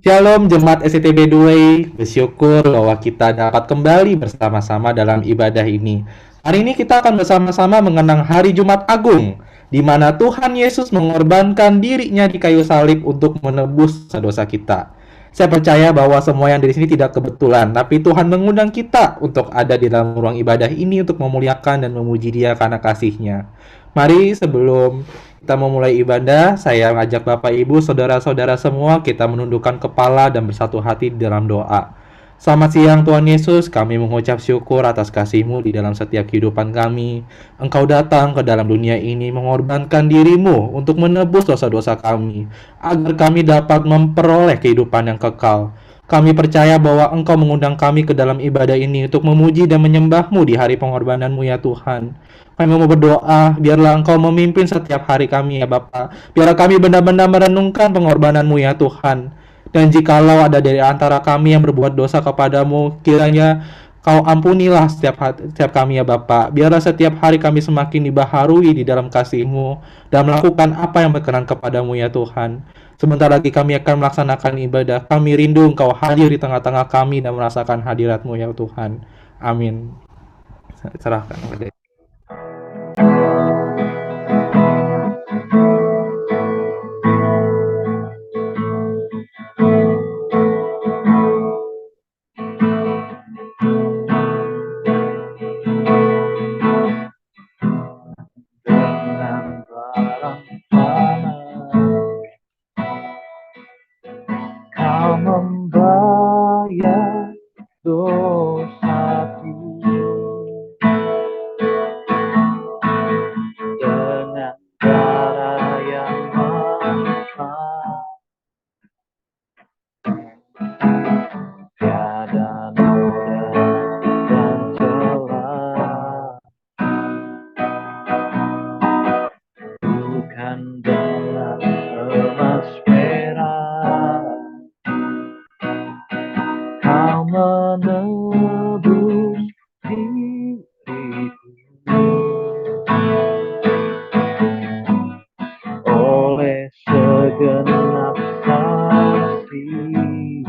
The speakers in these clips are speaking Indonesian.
Shalom Jemaat SCTB Duai, bersyukur bahwa kita dapat kembali bersama-sama dalam ibadah ini. Hari ini kita akan bersama-sama mengenang Hari Jumat Agung, di mana Tuhan Yesus mengorbankan dirinya di kayu salib untuk menebus dosa kita. Saya percaya bahwa semua yang di sini tidak kebetulan, tapi Tuhan mengundang kita untuk ada di dalam ruang ibadah ini untuk memuliakan dan memuji Dia karena kasih-Nya. Mari sebelum kita memulai ibadah, saya mengajak Bapak Ibu, saudara-saudara semua, kita menundukkan kepala dan bersatu hati di dalam doa. Selamat siang Tuhan Yesus, kami mengucap syukur atas kasih-Mu di dalam setiap kehidupan kami. Engkau datang ke dalam dunia ini mengorbankan diri-Mu untuk menebus dosa-dosa kami, agar kami dapat memperoleh kehidupan yang kekal. Kami percaya bahwa Engkau mengundang kami ke dalam ibadah ini untuk memuji dan menyembah-Mu di hari pengorbanan-Mu ya Tuhan. Kami mau berdoa, biarlah Engkau memimpin setiap hari kami ya Bapa. Biarlah kami benar-benar merenungkan pengorbanan-Mu ya Tuhan. Dan jikalau ada dari antara kami yang berbuat dosa kepadamu, kiranya Kau ampunilah setiap kami ya Bapa. Biarlah setiap hari kami semakin dibaharui di dalam kasih-Mu dan melakukan apa yang berkenan kepadamu ya Tuhan. Sebentar lagi kami akan melaksanakan ibadah. Kami rindu Engkau hadir di tengah-tengah kami dan merasakan hadirat-Mu ya Tuhan. Amin. Serahkan kepada dengan barang panas kau membayar dosaku dengan darah yang mahal, tiada noda dan celah, bukan dengan emas perak kau menebus diriku. Oleh segenap kasih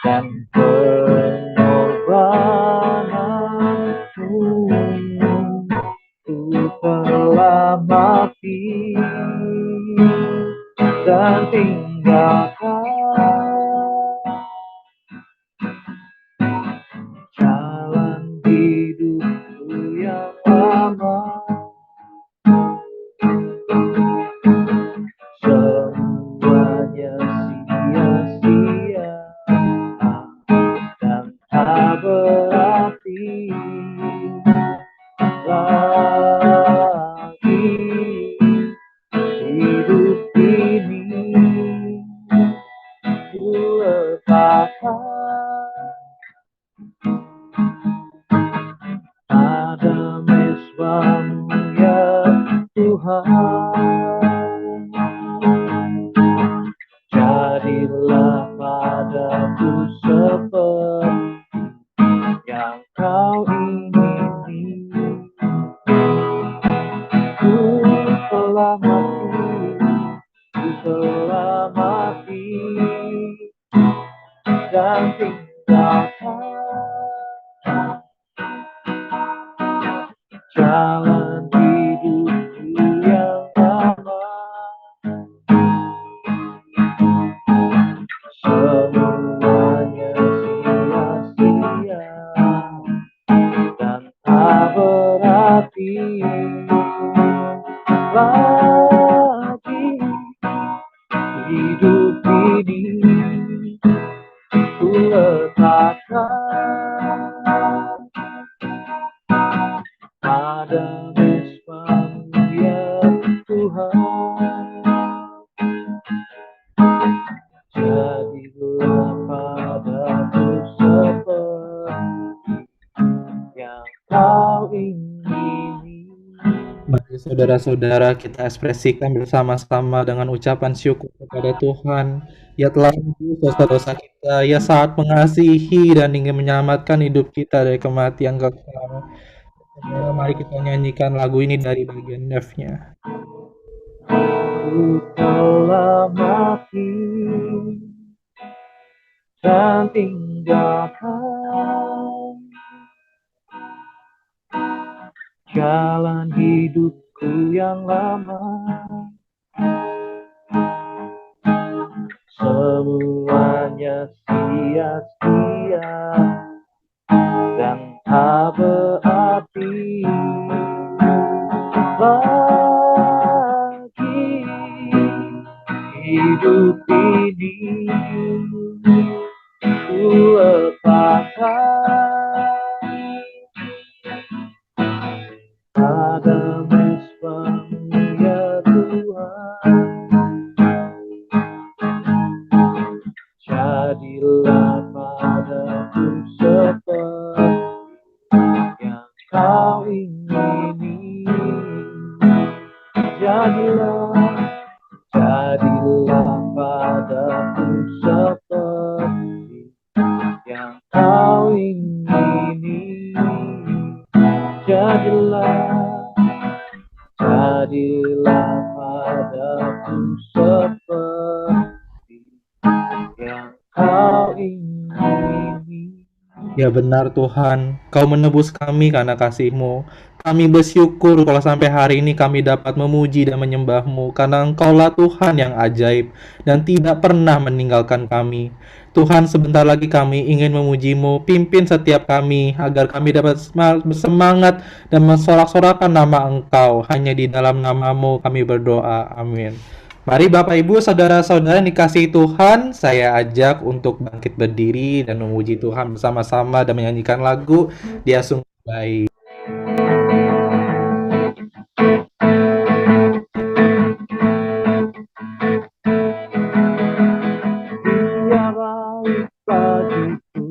dan pengorbananmu, ku telah mati dan tinggalkan jalan hidupku yang lama. Semuanya sia-sia dan tak berarti lagi hidup ini. Ku letakkan pada mezbamu ya Tuhan. Jadilah padaku seperti yang kau ingini. Ku telah mati dan tinggalkan jalan hidupku yang lama. Semuanya sia-sia dan tak berarti lagi hidup ini. Ku letakkan pada mezbamu ya Tuhan. Jadilah padaku seperti yang kau ingini. Mari saudara-saudara kita ekspresikan bersama-sama dengan ucapan syukur kepada Tuhan. Ia telah menebus dosa-dosa kita, Ia sangat mengasihi dan ingin menyelamatkan hidup kita dari kematian kekal. Saudara, mari kita nyanyikan lagu ini dari bagian F-nya. Ku telah mati dan tinggalkan jalan hidupku yang lama. Semuanya sia-sia dan tak berarti lagi hidup ini. Ku lepaskan pada mesra-Mu ya Tuhan. Jadilah padaku seperti yang Kau ingini. Jadilah padaku seperti yang Kau ingini. Jadilah padaku seperti yang Kau ingini. Ya benar Tuhan, Kau menebus kami karena kasih-Mu. Kami bersyukur kalau sampai hari ini kami dapat memuji dan menyembah-Mu, karena Engkaulah Tuhan yang ajaib dan tidak pernah meninggalkan kami. Tuhan, sebentar lagi kami ingin memuji-Mu, pimpin setiap kami agar kami dapat bersemangat dan mensorak-sorakan nama Engkau. Hanya di dalam nama-Mu kami berdoa. Amin. Mari Bapak Ibu, saudara-saudara yang dikasihi Tuhan, saya ajak untuk bangkit berdiri dan memuji Tuhan bersama-sama dan menyanyikan lagu Dia Sungguh Baik. Dia baik bagiku,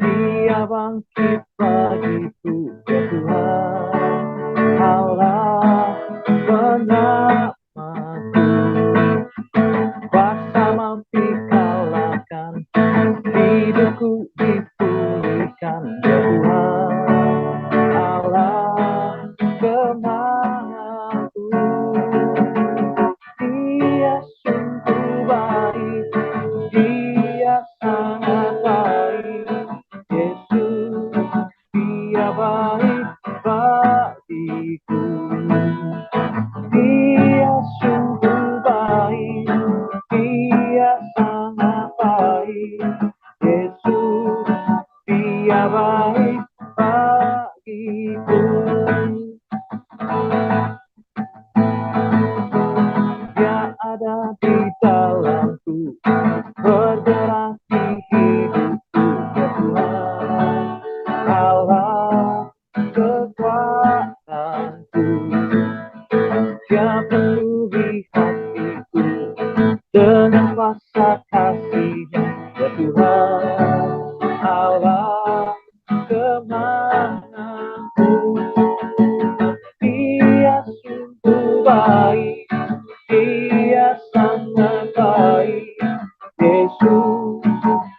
Dia bangkit bagiku, ya Tuhan Allah penamaku. Kuasa mampu kalahkan, hidupku dipulihkan, ya Tuhan Allah kemanaku. Dia sungguh baik, Dia sangat baik, Yesus, Dia baik bagiku. Dia sungguh baik, Dia sangat baik, Yesus, Dia baik bagiku. Dia ada di dalamku, bergerak di hidupku, ya Tuhan Allah kekuatanku. Dia penuhi hatiku dengan kuasa kasih-Nya, ya Tuhan Allah kemanaku. Dia sungguh baik, Dia sangat baik, Yesus,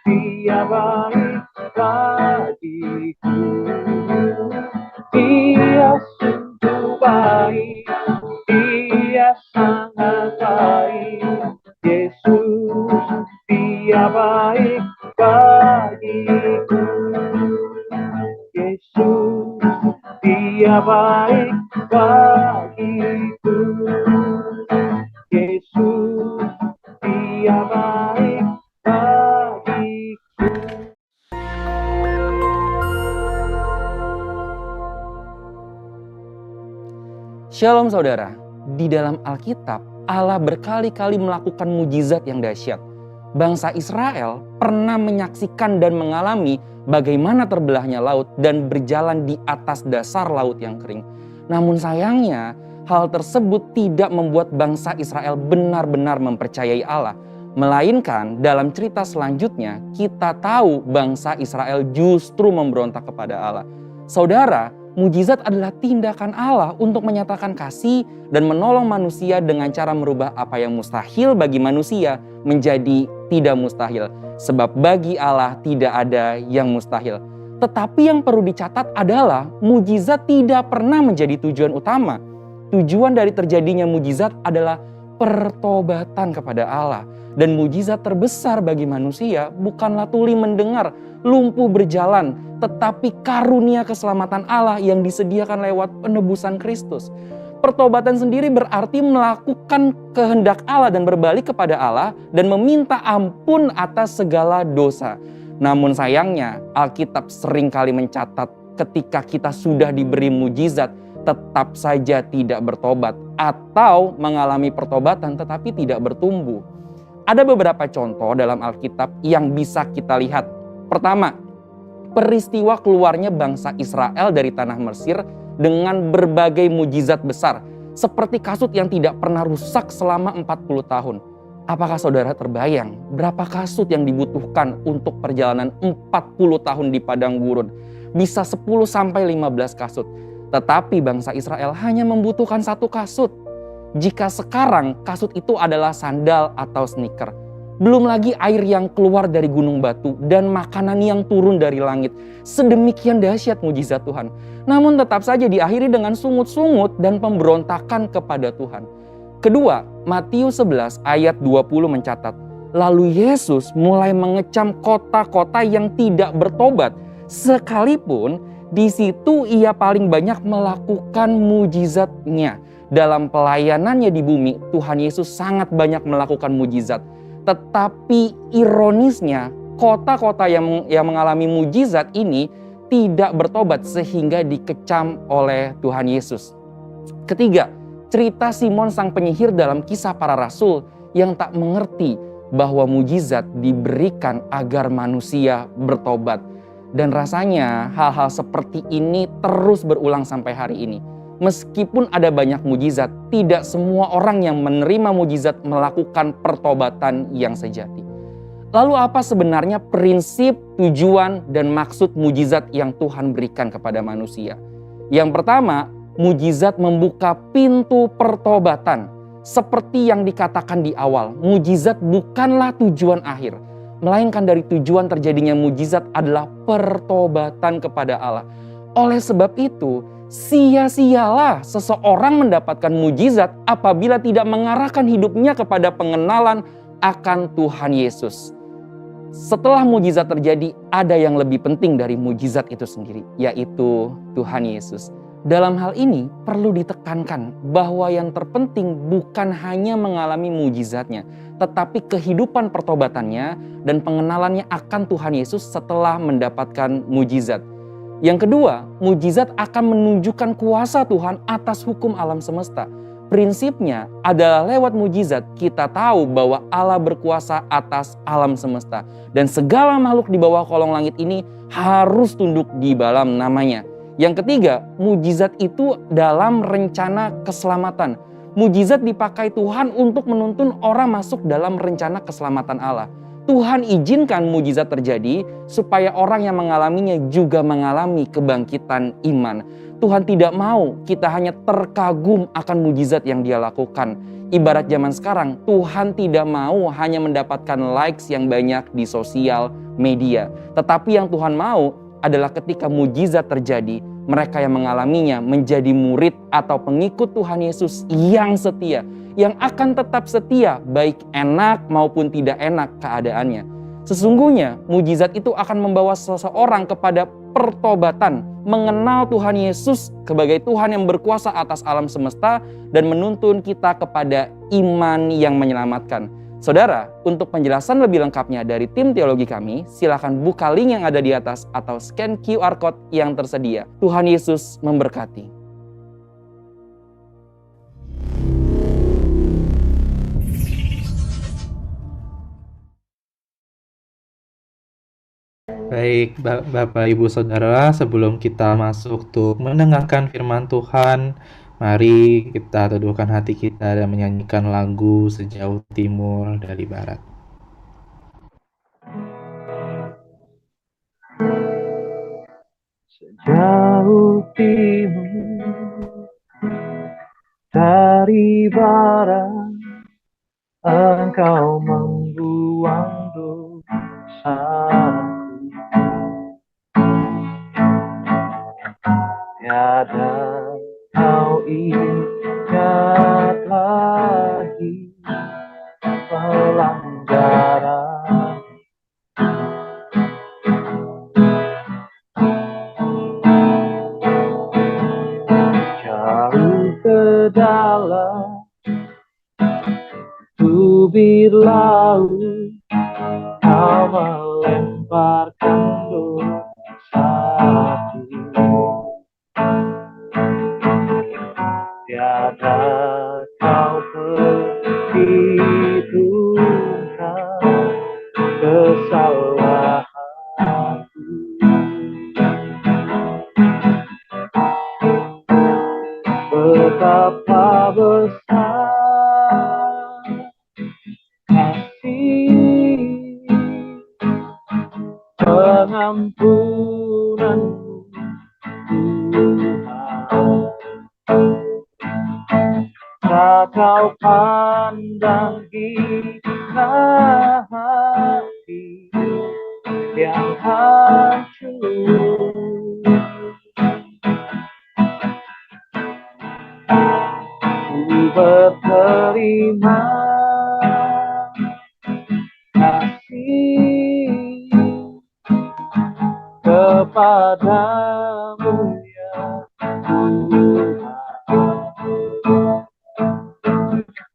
Dia baik bagiku. Dia sungguh baik, Dia sangat baik, Yesus, Dia baik bagiku. Yesus, Dia baik bagiku. Yesus, Dia baik bagiku. Shalom saudara, di dalam Alkitab Allah berkali-kali melakukan mujizat yang dahsyat. Bangsa Israel pernah menyaksikan dan mengalami bagaimana terbelahnya laut dan berjalan di atas dasar laut yang kering. Namun sayangnya, hal tersebut tidak membuat bangsa Israel benar-benar mempercayai Allah. Melainkan dalam cerita selanjutnya, kita tahu bangsa Israel justru memberontak kepada Allah. Saudara, mujizat adalah tindakan Allah untuk menyatakan kasih dan menolong manusia dengan cara merubah apa yang mustahil bagi manusia menjadi tidak mustahil. Sebab bagi Allah tidak ada yang mustahil. Tetapi yang perlu dicatat adalah mujizat tidak pernah menjadi tujuan utama. Tujuan dari terjadinya mujizat adalah pertobatan kepada Allah. Dan mujizat terbesar bagi manusia bukanlah tuli mendengar, lumpuh berjalan, tetapi karunia keselamatan Allah yang disediakan lewat penebusan Kristus. Pertobatan sendiri berarti melakukan kehendak Allah dan berbalik kepada Allah dan meminta ampun atas segala dosa. Namun sayangnya Alkitab seringkali mencatat ketika kita sudah diberi mujizat tetap saja tidak bertobat atau mengalami pertobatan tetapi tidak bertumbuh. Ada beberapa contoh dalam Alkitab yang bisa kita lihat. Pertama, peristiwa keluarnya bangsa Israel dari tanah Mesir dengan berbagai mujizat besar, seperti kasut yang tidak pernah rusak selama 40 tahun. Apakah saudara terbayang berapa kasut yang dibutuhkan untuk perjalanan 40 tahun di padang gurun? Bisa 10-15 kasut. Tetapi bangsa Israel hanya membutuhkan 1 kasut. Jika sekarang kasut itu adalah sandal atau sneaker. Belum lagi air yang keluar dari gunung batu dan makanan yang turun dari langit. Sedemikian dahsyat mujizat Tuhan. Namun tetap saja diakhiri dengan sungut-sungut dan pemberontakan kepada Tuhan. Kedua, Matius 11 ayat 20 mencatat, lalu Yesus mulai mengecam kota-kota yang tidak bertobat, sekalipun di situ ia paling banyak melakukan mujizatnya. Dalam pelayanannya di bumi, Tuhan Yesus sangat banyak melakukan mujizat. Tetapi ironisnya, kota-kota yang mengalami mujizat ini tidak bertobat sehingga dikecam oleh Tuhan Yesus. Ketiga, cerita Simon sang penyihir dalam Kisah Para Rasul yang tak mengerti bahwa mujizat diberikan agar manusia bertobat. Dan rasanya hal-hal seperti ini terus berulang sampai hari ini. Meskipun ada banyak mujizat, tidak semua orang yang menerima mujizat melakukan pertobatan yang sejati. Lalu apa sebenarnya prinsip, tujuan, dan maksud mujizat yang Tuhan berikan kepada manusia? Yang pertama, mujizat membuka pintu pertobatan. Seperti yang dikatakan di awal, mujizat bukanlah tujuan akhir. Melainkan dari tujuan terjadinya mujizat adalah pertobatan kepada Allah. Oleh sebab itu, sia-sialah seseorang mendapatkan mujizat apabila tidak mengarahkan hidupnya kepada pengenalan akan Tuhan Yesus. Setelah mujizat terjadi, ada yang lebih penting dari mujizat itu sendiri, yaitu Tuhan Yesus. Dalam hal ini perlu ditekankan bahwa yang terpenting bukan hanya mengalami mujizatnya, tetapi kehidupan pertobatannya dan pengenalannya akan Tuhan Yesus setelah mendapatkan mujizat. Yang kedua, mujizat akan menunjukkan kuasa Tuhan atas hukum alam semesta. Prinsipnya adalah lewat mujizat kita tahu bahwa Allah berkuasa atas alam semesta. Dan segala makhluk di bawah kolong langit ini harus tunduk di dalam namanya. Yang ketiga, mujizat itu dalam rencana keselamatan. Mujizat dipakai Tuhan untuk menuntun orang masuk dalam rencana keselamatan Allah. Tuhan izinkan mujizat terjadi supaya orang yang mengalaminya juga mengalami kebangkitan iman. Tuhan tidak mau kita hanya terkagum akan mujizat yang Dia lakukan. Ibarat zaman sekarang, Tuhan tidak mau hanya mendapatkan likes yang banyak di sosial media. Tetapi yang Tuhan mau adalah ketika mujizat terjadi, mereka yang mengalaminya menjadi murid atau pengikut Tuhan Yesus yang setia, yang akan tetap setia baik enak maupun tidak enak keadaannya. Sesungguhnya mujizat itu akan membawa seseorang kepada pertobatan, mengenal Tuhan Yesus sebagai Tuhan yang berkuasa atas alam semesta dan menuntun kita kepada iman yang menyelamatkan. Saudara, untuk penjelasan lebih lengkapnya dari tim teologi kami, silakan buka link yang ada di atas atau scan QR Code yang tersedia. Tuhan Yesus memberkati. Baik, Bapak Ibu Saudara, sebelum kita masuk untuk mendengarkan firman Tuhan, mari kita teduhkan hati kita dan menyanyikan lagu Sejauh Timur dari Barat. Sejauh timur dari barat, Engkau membuang dosaku. Tiada kau ingat lagi dalam tubir laut, kau melemparkan dosaku. Tiada kau perhitungkan kesalahanku. Betapa besar kasih pengampunanmu, Tuhan. Tak kau pandang hina hati yang hancur. Ku berterima kasih kepadamu ya Tuhan.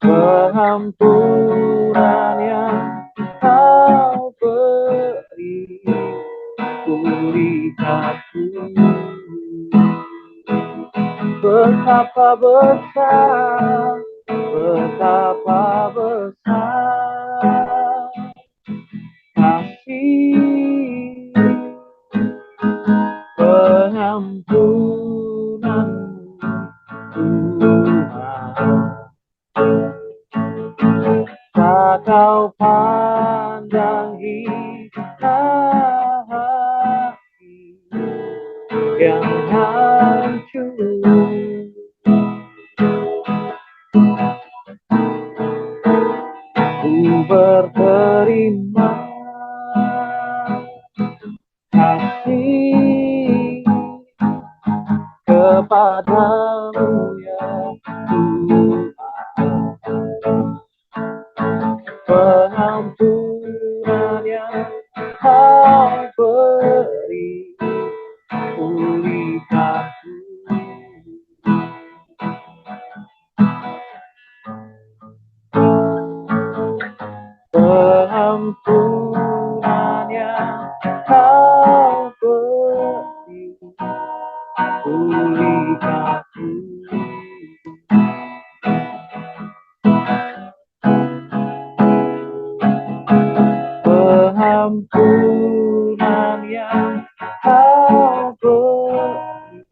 Pengampunan yang kau beri pulihkanku. Betapa besar, betapa besar kasih pengampunanmu, Tuhan. Tak kau pandang hina hati yang hancur. Ku berterima kasih kepadamu ya Tuhan. Pengampunan yang kau beri pulihkanku. Pengampunan yang kau beri pulihkanku. Pengampunan yang kau beri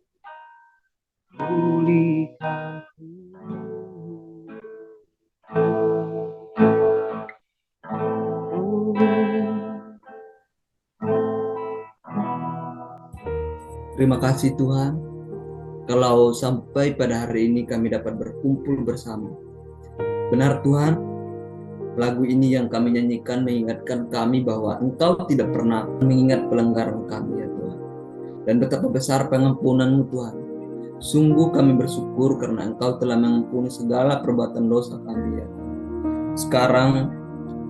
pulihkanku. Terima kasih Tuhan, kalau sampai pada hari ini kami dapat berkumpul bersama. Benar Tuhan, lagu ini yang kami nyanyikan mengingatkan kami bahwa Engkau tidak pernah mengingat pelanggaran kami ya Tuhan. Dan betapa besar pengampunan-Mu Tuhan. Sungguh kami bersyukur karena Engkau telah mengampuni segala perbuatan dosa kami ya Tuhan. Sekarang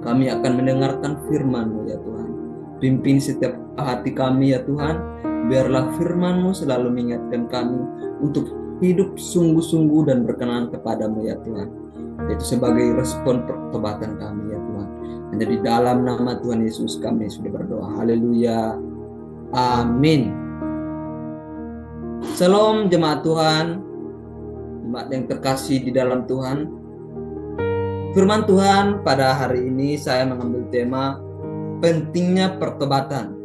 kami akan mendengarkan firman-Mu ya Tuhan. Pimpin setiap hati kami ya Tuhan. Biarlah firman-Mu selalu mengingatkan kami untuk hidup sungguh-sungguh dan berkenan kepadamu ya Tuhan. Itu sebagai respon pertobatan kami ya Tuhan. Hanya di dalam nama Tuhan Yesus kami sudah berdoa. Haleluya. Amin. Shalom jemaat Tuhan, jemaat yang terkasih di dalam Tuhan. Firman Tuhan pada hari ini saya mengambil tema pentingnya pertobatan.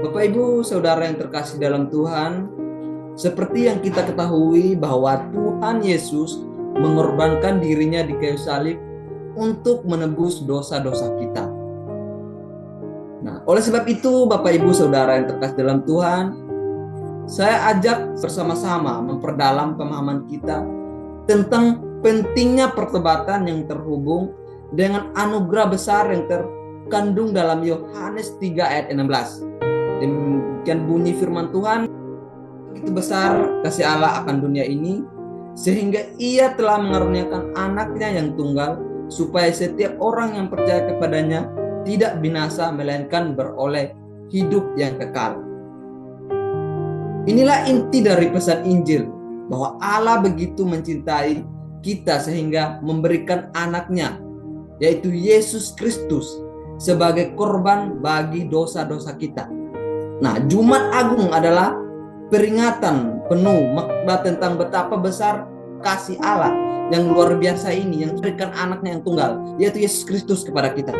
Bapak Ibu Saudara yang terkasih dalam Tuhan, seperti yang kita ketahui bahwa Tuhan Yesus mengorbankan dirinya di kayu salib untuk menebus dosa-dosa kita. Nah, oleh sebab itu Bapak Ibu Saudara yang terkasih dalam Tuhan, saya ajak bersama-sama memperdalam pemahaman kita tentang pentingnya pertobatan yang terhubung dengan anugerah besar yang terkandung dalam Yohanes 3 ayat 16. Demikian bunyi firman Tuhan, begitu besar kasih Allah akan dunia ini, sehingga Ia telah mengaruniakan anaknya yang tunggal, supaya setiap orang yang percaya kepadanya tidak binasa, melainkan beroleh hidup yang kekal. Inilah inti dari pesan Injil bahwa Allah begitu mencintai kita sehingga memberikan anaknya, yaitu Yesus Kristus, sebagai korban bagi dosa-dosa kita. Nah, Jumat Agung adalah peringatan penuh makna tentang betapa besar kasih Allah yang luar biasa ini, yang memberikan anaknya yang tunggal, yaitu Yesus Kristus kepada kita.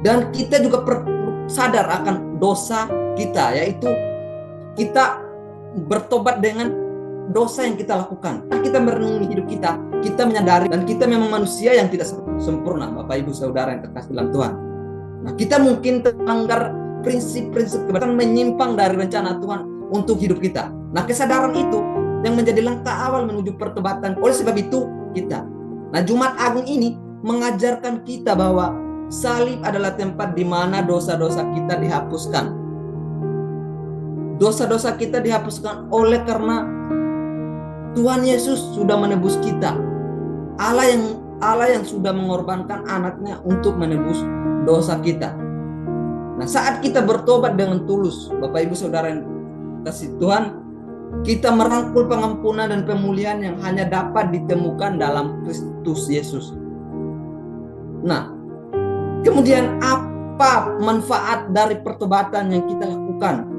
Dan kita juga perlu sadar akan dosa kita, yaitu kita bertobat dengan dosa yang kita lakukan. Kita merenungi hidup kita menyadari dan kita memang manusia yang tidak sempurna, Bapak Ibu Saudara yang terkasih dalam Tuhan. Nah, kita mungkin melanggar prinsip-prinsip kebenaran, menyimpang dari rencana Tuhan untuk hidup kita. Nah, kesadaran itu yang menjadi langkah awal menuju pertobatan. Oleh sebab itu kita. Nah, Jumat Agung ini mengajarkan kita bahwa salib adalah tempat di mana dosa-dosa kita dihapuskan. Dosa-dosa kita dihapuskan oleh karena Tuhan Yesus sudah menebus kita. Allah yang sudah mengorbankan anaknya untuk menebus dosa kita. Nah, saat kita bertobat dengan tulus, Bapak Ibu Saudara yang kasih Tuhan, kita merangkul pengampunan dan pemulihan yang hanya dapat ditemukan dalam Kristus Yesus. Nah, kemudian apa manfaat dari pertobatan yang kita lakukan?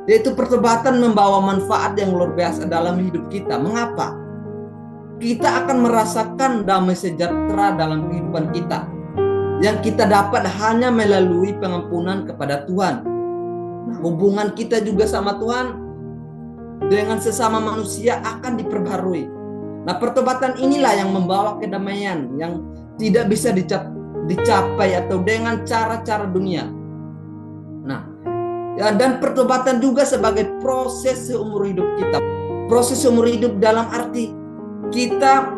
Yaitu pertobatan membawa manfaat yang luar biasa dalam hidup kita. Mengapa? Kita akan merasakan damai sejahtera dalam kehidupan kita, yang kita dapat hanya melalui pengampunan kepada Tuhan. Nah, hubungan kita juga sama Tuhan dengan sesama manusia akan diperbarui. Nah, pertobatan inilah yang membawa kedamaian yang tidak bisa dicapai atau dengan cara-cara dunia. Nah, dan pertobatan juga sebagai proses seumur hidup kita. Proses seumur hidup dalam arti kita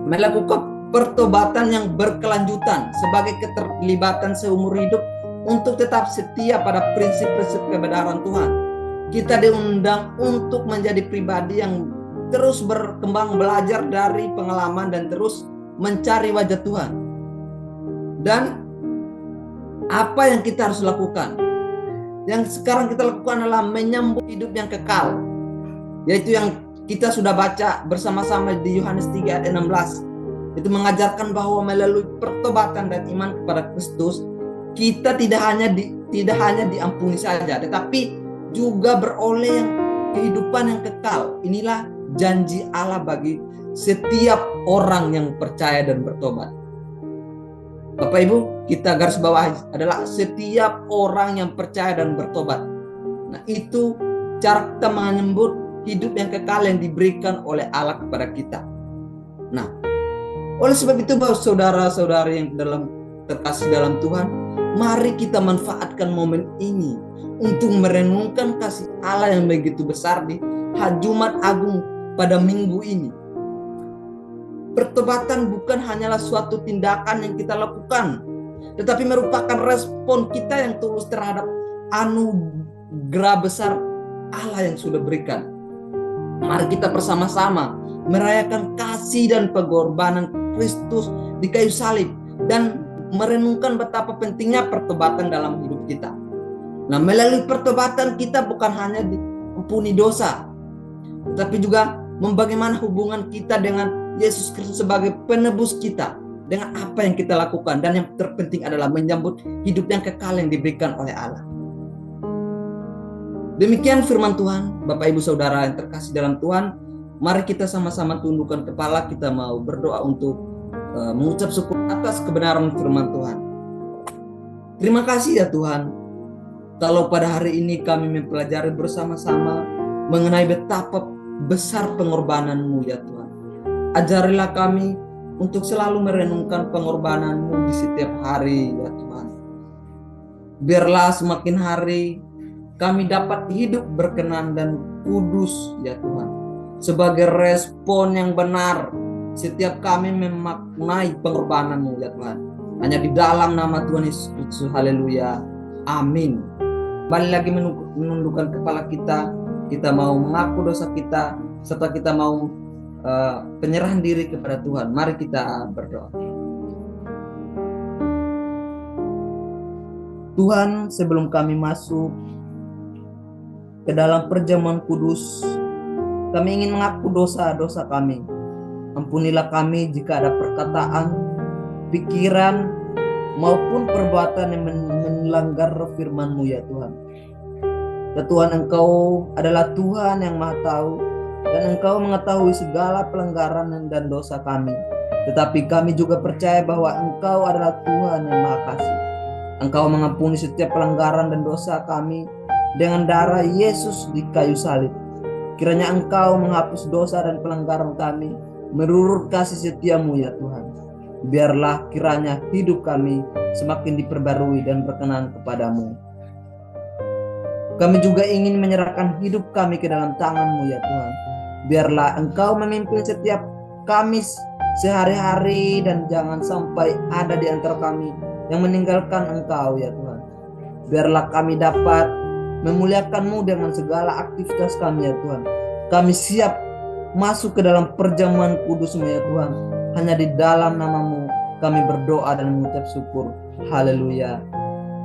melakukan pertobatan yang berkelanjutan sebagai keterlibatan seumur hidup untuk tetap setia pada prinsip-prinsip kebenaran Tuhan. Kita diundang untuk menjadi pribadi yang terus berkembang, belajar dari pengalaman dan terus mencari wajah Tuhan. Dan apa yang kita harus lakukan? Yang sekarang kita lakukan adalah menyambut hidup yang kekal, yaitu yang kita sudah baca bersama-sama di Yohanes 3 ayat 16. Itu mengajarkan bahwa melalui pertobatan dan iman kepada Kristus, kita tidak hanya diampuni saja, tetapi juga beroleh kehidupan yang kekal. Inilah janji Allah bagi setiap orang yang percaya dan bertobat. Bapak Ibu, kita garis bawah adalah setiap orang yang percaya dan bertobat. Nah, itu cara kita menyambut hidup yang kekal yang diberikan oleh Allah kepada kita. Nah, oleh sebab itu, bahwa saudara-saudari yang terkasih dalam Tuhan, mari kita manfaatkan momen ini untuk merenungkan kasih Allah yang begitu besar di Jumat Agung pada minggu ini. Pertobatan bukan hanyalah suatu tindakan yang kita lakukan, tetapi merupakan respon kita yang tulus terhadap anugerah besar Allah yang sudah berikan. Mari kita bersama-sama merayakan kasih dan pengorbanan Kristus di kayu salib dan merenungkan betapa pentingnya pertobatan dalam hidup kita. Nah, melalui pertobatan kita bukan hanya diampuni dosa, tetapi juga bagaimana hubungan kita dengan Yesus Kristus sebagai penebus kita, dengan apa yang kita lakukan, dan yang terpenting adalah menyambut hidup yang kekal yang diberikan oleh Allah. Demikian firman Tuhan, Bapak Ibu Saudara yang terkasih dalam Tuhan. Mari kita sama-sama tundukkan kepala, kita mau berdoa untuk mengucap syukur atas kebenaran firman Tuhan. Terima kasih ya Tuhan, kalau pada hari ini kami mempelajari bersama-sama mengenai betapa besar pengorbanan-Mu ya Tuhan. Ajarilah kami untuk selalu merenungkan pengorbanan-Mu di setiap hari ya Tuhan. Biarlah semakin hari kami dapat hidup berkenan dan kudus ya Tuhan. Sebagai respon yang benar setiap kami memaknai pengorbanan-Mu ya Tuhan. Hanya di dalam nama Tuhan Yesus Kristus, haleluya, amin. Kembali lagi menundukkan kepala kita mau mengaku dosa kita, serta kita mau penyerahan diri kepada Tuhan. Mari kita berdoa. Tuhan, sebelum kami masuk ke dalam perjamuan kudus, Kami ingin mengaku dosa-dosa kami. Ampunilah kami jika ada perkataan, pikiran, maupun perbuatan yang melanggar firman-Mu ya Tuhan. Ya Tuhan, Engkau adalah Tuhan yang Maha Tahu, dan Engkau mengetahui segala pelanggaran dan dosa kami. Tetapi kami juga percaya bahwa Engkau adalah Tuhan yang Maha Kasih. Engkau mengampuni setiap pelanggaran dan dosa kami dengan darah Yesus di kayu salib. Kiranya Engkau menghapus dosa dan pelanggaran kami menurut kasih setia-Mu ya Tuhan. Biarlah kiranya hidup kami semakin diperbarui dan berkenan kepadamu. Kami juga ingin menyerahkan hidup kami ke dalam tangan-Mu ya Tuhan. Biarlah Engkau memimpin setiap kami sehari-hari, dan jangan sampai ada di antara kami yang meninggalkan Engkau ya Tuhan. Biarlah kami dapat memuliakan-Mu dengan segala aktivitas kami ya Tuhan. Kami siap masuk ke dalam perjamuan kudus-Mu ya Tuhan. Hanya di dalam nama-Mu kami berdoa dan mengucap syukur. Haleluya.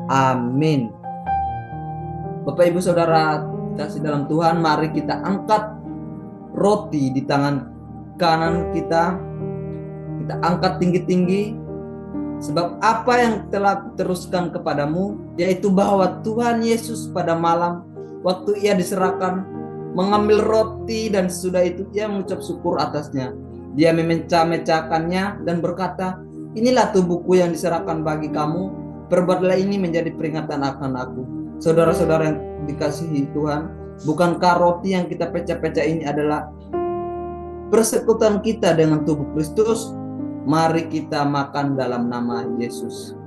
Amin. Bapak Ibu Saudara kasih dalam Tuhan, mari kita angkat roti di tangan kanan kita. Kita angkat tinggi-tinggi, sebab apa yang telah teruskan kepadamu, yaitu bahwa Tuhan Yesus pada malam waktu Ia diserahkan mengambil roti, dan sesudah itu Ia mengucap syukur atasnya. Dia memecah-mecahkannya dan berkata, inilah tubuhku yang diserahkan bagi kamu, perbuatlah ini menjadi peringatan akan aku. Saudara-saudara yang dikasihi Tuhan, bukankah roti yang kita pecah-pecah ini adalah persekutuan kita dengan tubuh Kristus? Mari kita makan dalam nama Yesus.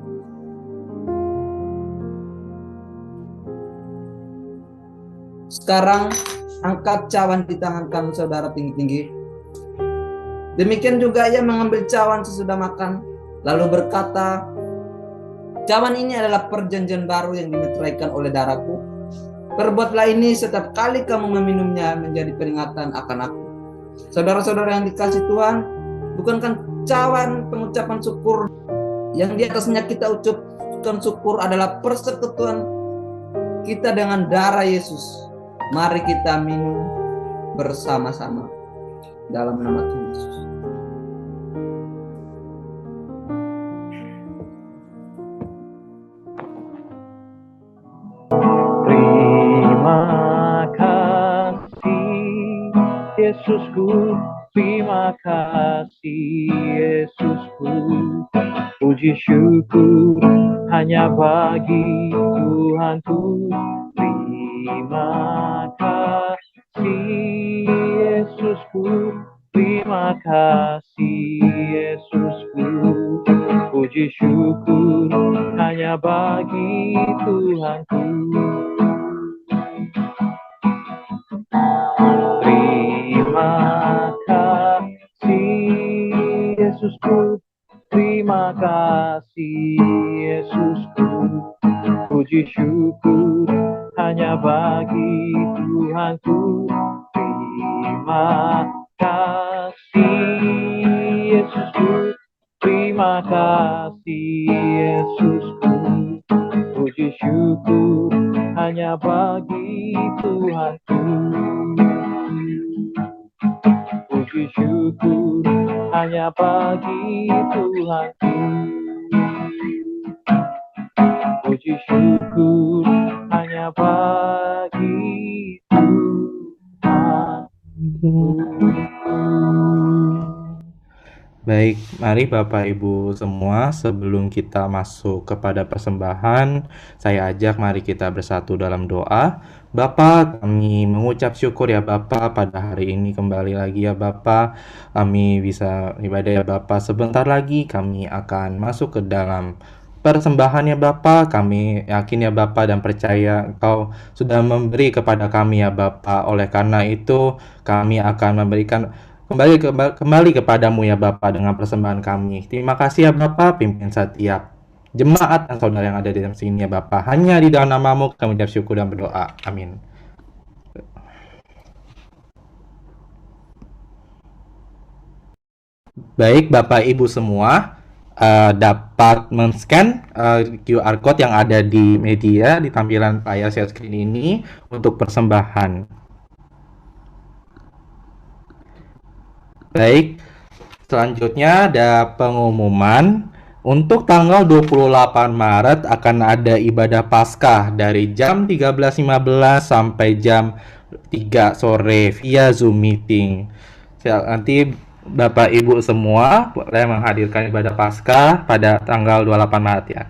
Sekarang angkat cawan di tangan kamu saudara tinggi-tinggi. Demikian juga Ia mengambil cawan sesudah makan, lalu berkata, cawan ini adalah perjanjian baru yang dimeteraikan oleh darahku. Perbuatlah ini setiap kali kamu meminumnya menjadi peringatan akan aku. Saudara-saudara yang dikasihi Tuhan, bukankah cawan pengucapan syukur yang di atasnya kita ucapkan syukur adalah persekutuan kita dengan darah Yesus? Mari kita minum bersama-sama dalam nama Tuhan Yesus. Terima kasih Yesusku, terima kasih Yesusku. Puji syukur hanya bagi Tuhanku. Terima kasih Yesusku, terima kasih Yesusku. Puji syukur hanya bagi Tuhanku. Terima kasih Yesusku, terima kasih Yesusku. Puji syukur hanya bagi Tuhanku. Terima kasih Yesusku, terima kasih Yesusku. Puji syukur hanya bagi Tuhanku. Puji syukur hanya bagi Tuhanku. Puji syukur hanya bagi Tuhanku. Baik, mari Bapak Ibu semua, sebelum kita masuk kepada persembahan, saya ajak mari kita bersatu dalam doa. Bapa, kami mengucap syukur ya Bapa, pada hari ini kembali lagi ya Bapa, kami bisa ibadah ya Bapa. Sebentar lagi kami akan masuk ke dalam persembahan ya Bapa. Kami yakin ya Bapa dan percaya Engkau sudah memberi kepada kami ya Bapa. Oleh karena itu kami akan memberikan kembali kepadamu ya Bapa dengan persembahan kami. Terima kasih ya Bapa, pimpin setiap jemaat dan saudara yang ada di dalam sini ya Bapa. Hanya di dalam nama-Mu kami ucap syukur dan berdoa. Amin. Baik Bapak Ibu semua, dapat men-scan QR code yang ada di media di tampilan layar share screen ini untuk persembahan. Baik, selanjutnya ada pengumuman. Untuk tanggal 28 Maret akan ada ibadah Paskah dari jam 13.15 sampai jam 3 sore via Zoom meeting. Nanti Bapak Ibu semua boleh menghadirkan ibadah Paskah pada tanggal 28 Maret ya.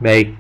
Baik.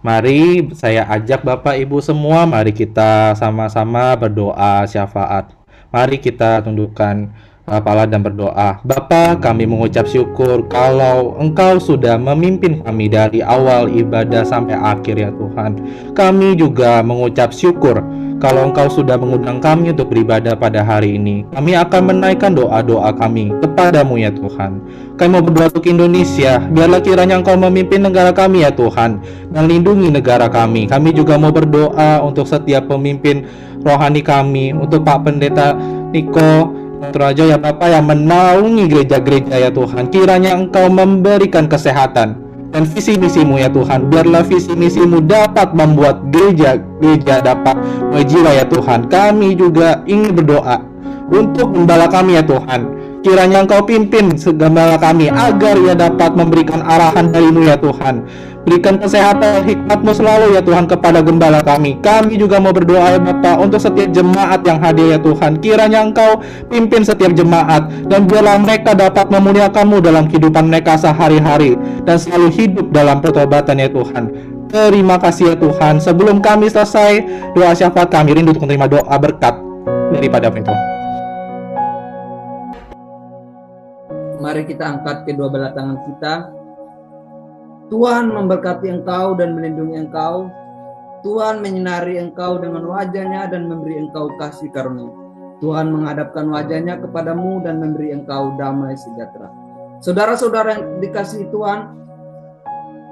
Mari saya ajak Bapak Ibu semua, mari kita sama-sama berdoa syafaat. Mari kita tundukkan kepala dan berdoa. Bapa, kami mengucap syukur kalau Engkau sudah memimpin kami dari awal ibadah sampai akhir ya Tuhan. Kami juga mengucap syukur kalau Engkau sudah mengundang kami untuk beribadah pada hari ini. Kami akan menaikkan doa-doa kami kepadamu ya Tuhan. Kami mau berdoa untuk Indonesia, biarlah kiranya Engkau memimpin negara kami ya Tuhan, dan lindungi negara kami. Kami juga mau berdoa untuk setiap pemimpin rohani kami, untuk Pak Pendeta Niko Raja ya Bapak yang menaungi gereja-gereja ya Tuhan. Kiranya Engkau memberikan kesehatan dan visi misimu ya Tuhan. Biarlah visi misimu dapat membuat gereja dapat berjiwa ya Tuhan. Kami juga ingin berdoa untuk gembala kami ya Tuhan. Kiranya Engkau pimpin segala kami agar ia dapat memberikan arahan darimu ya Tuhan. Berikan kesehatan hikmat-Mu selalu ya Tuhan kepada gembala kami. Kami juga mau berdoa ya Bapa untuk setiap jemaat yang hadir ya Tuhan. Kiranya Engkau pimpin setiap jemaat dan biarlah mereka dapat memuliakan-Mu dalam kehidupan mereka sehari-hari dan selalu hidup dalam pertobatan ya Tuhan. Terima kasih ya Tuhan. Sebelum kami selesai doa syafaat, kami rindu untuk menerima doa berkat daripada Engkau. Mari kita angkat kedua belah tangan kita. Tuhan memberkati engkau dan melindungi engkau. Tuhan menyinari engkau dengan wajah-Nya dan memberi engkau kasih karunia. Tuhan menghadapkan wajah-Nya kepadamu dan memberi engkau damai sejahtera. Saudara-saudara yang dikasihi Tuhan,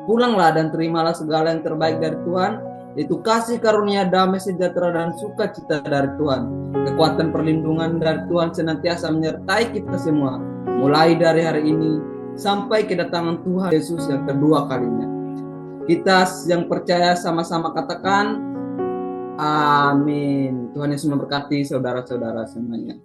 pulanglah dan terimalah segala yang terbaik dari Tuhan, yaitu kasih karunia, damai sejahtera, dan sukacita dari Tuhan. Kekuatan perlindungan dari Tuhan senantiasa menyertai kita semua, mulai dari hari ini sampai kedatangan Tuhan Yesus yang kedua kalinya. Kita yang percaya sama-sama katakan amin. Tuhan Yesus memberkati saudara-saudara semuanya.